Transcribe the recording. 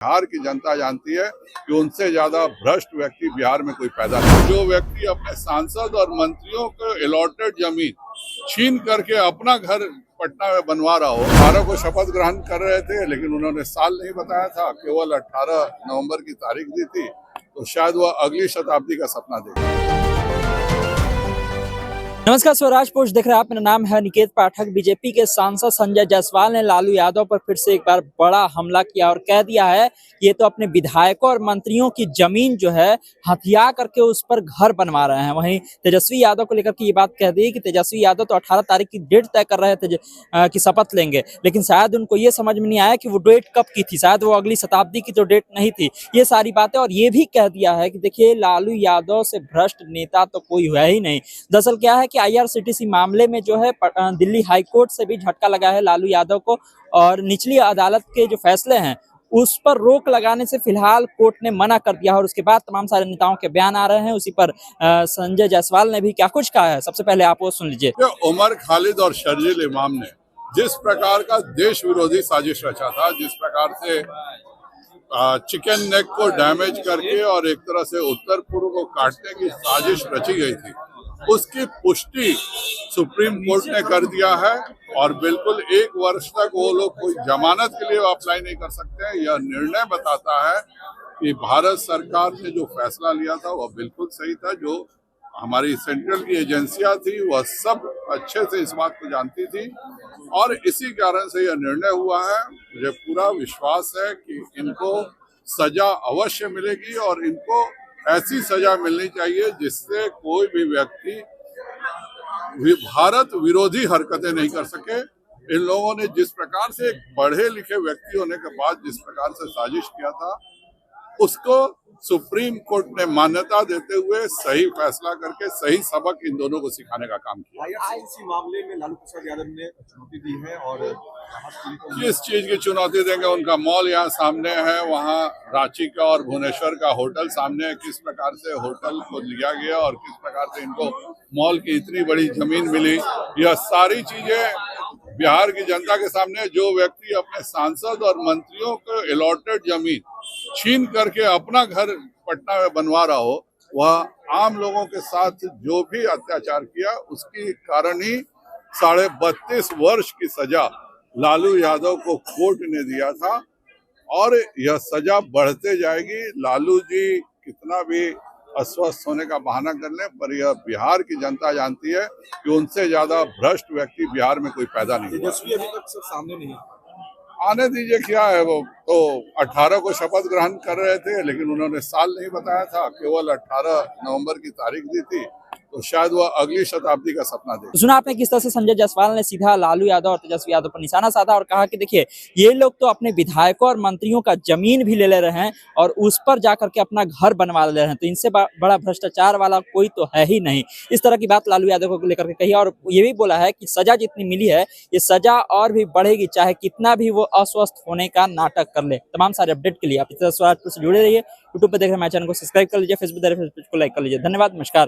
बिहार की जनता जानती है कि उनसे ज्यादा भ्रष्ट व्यक्ति बिहार में कोई पैदा नहीं। जो व्यक्ति अपने सांसद और मंत्रियों को अलॉटेड जमीन छीन करके अपना घर पटना में बनवा रहा हो। 18 को शपथ ग्रहण कर रहे थे, लेकिन उन्होंने साल नहीं बताया था, केवल 18 नवंबर की तारीख दी थी, तो शायद वह अगली शताब्दी का सपना देखे। नमस्कार, स्वराज पोस्ट देख रहे हैं आप। मेरा नाम है निकेत पाठक। बीजेपी के सांसद संजय जायसवाल ने लालू यादव पर फिर से एक बार बड़ा हमला किया और कह दिया है कि ये तो अपने विधायकों और मंत्रियों की जमीन जो है हथिया करके उस पर घर बनवा रहे हैं। वहीं तेजस्वी यादव को लेकर के ये बात कह दी कि तेजस्वी यादव तो 18 तारीख की डेट तय कर रहे थे कि शपथ लेंगे, लेकिन शायद उनको ये समझ में नहीं आया कि वो डेट कब की थी। शायद वो अगली शताब्दी की तो डेट नहीं थी। ये सारी बातें, और ये भी कह दिया है कि देखिए, लालू यादव से भ्रष्ट नेता तो कोई हुआ ही नहीं। दरअसल क्या है कि IRCTC मामले में जो है दिल्ली हाई कोर्ट से भी झटका लगा है लालू यादव को, और निचली अदालत के जो फैसले हैं उस पर रोक लगाने से फिलहाल कोर्ट ने मना कर दिया। और उसके बाद तमाम सारे नेताओं के बयान आ रहे हैं। उसी पर संजय जायसवाल ने भी क्या कुछ कहा है, सबसे पहले आप वो सुन लीजिए। उमर खालिद और शर्जील इमाम ने जिस प्रकार का देश विरोधी साजिश रचा था, जिस प्रकार से चिकन नेक को डैमेज करके और एक तरह से उत्तर पूर्व को काटने की साजिश रची गई थी, उसकी पुष्टि सुप्रीम कोर्ट ने कर दिया है। और बिल्कुल 1 वर्ष तक वो लोग कोई जमानत के लिए अप्लाई नहीं कर सकते हैं। यह निर्णय बताता है कि भारत सरकार ने जो फैसला लिया था वह बिल्कुल सही था। जो हमारी सेंट्रल की एजेंसियां थी वह सब अच्छे से इस बात को जानती थी, और इसी कारण से यह निर्णय हुआ है। मुझे पूरा विश्वास है कि इनको सजा अवश्य मिलेगी, और इनको ऐसी सजा मिलनी चाहिए जिससे कोई भी व्यक्ति भारत विरोधी हरकतें नहीं कर सके। इन लोगों ने जिस प्रकार से एक पढ़े लिखे व्यक्ति होने के बाद जिस प्रकार से साजिश किया था, उसको सुप्रीम कोर्ट ने मान्यता देते हुए सही फैसला करके सही सबक इन दोनों को सिखाने का काम किया। IRCTC मामले में लालू प्रसाद यादव ने चुनौती दी है, और किस चीज की चुनौती देंगे? उनका मॉल यहाँ सामने है, वहाँ रांची का और भुवनेश्वर का होटल सामने है। किस प्रकार से होटल को लिया गया और किस प्रकार से इनको मॉल की इतनी बड़ी जमीन मिली, यह सारी चीजें बिहार की जनता के सामने। जो व्यक्ति अपने सांसद और मंत्रियों को अलॉटेड जमीन छीन करके अपना घर पटना में बनवा रहा हो, वह आम लोगों के साथ जो भी अत्याचार किया उसकी कारण ही 32.5 वर्ष की सजा लालू यादव को कोर्ट ने दिया था, और यह सजा बढ़ते जाएगी। लालू जी कितना भी अस्वस्थ होने का बहाना कर ले, पर यह बिहार की जनता जानती है कि उनसे ज्यादा भ्रष्ट व्यक्ति बिहार में कोई पैदा नहीं हुआ। तेजस्वी अभी तक सामने नहीं आने दीजिए, क्या है, वो तो 18 को शपथ ग्रहण कर रहे थे, लेकिन उन्होंने साल नहीं बताया था, केवल 18 नवंबर की तारीख दी थी, तो शायद वह अगली शताब्दी का सपना देखे। सुना आपने किस तरह से संजय जायसवाल ने सीधा लालू यादव और तेजस्वी यादव पर निशाना साधा और कहा कि देखिए, ये लोग तो अपने विधायकों और मंत्रियों का जमीन भी ले रहे हैं और उस पर जाकर के अपना घर बनवा ले रहे हैं, तो इनसे बड़ा भ्रष्टाचार वाला कोई तो है ही नहीं। इस तरह की बात लालू यादव को लेकर के कही, और ये भी बोला है कि सजा जितनी मिली है ये सजा और भी बढ़ेगी, चाहे कितना भी वो अस्वस्थ होने का नाटक कर ले। तमाम सारे अपडेट के लिए आप इस तरह स्वराज से जुड़े रहिए। यूट्यूब पर देख रहे हैं, हमारे चैनल को सब्सक्राइब कर लीजिए, फेसबुक देख रहे हैं, फेसबुक को लाइक कर लीजिए। धन्यवाद, नमस्कार।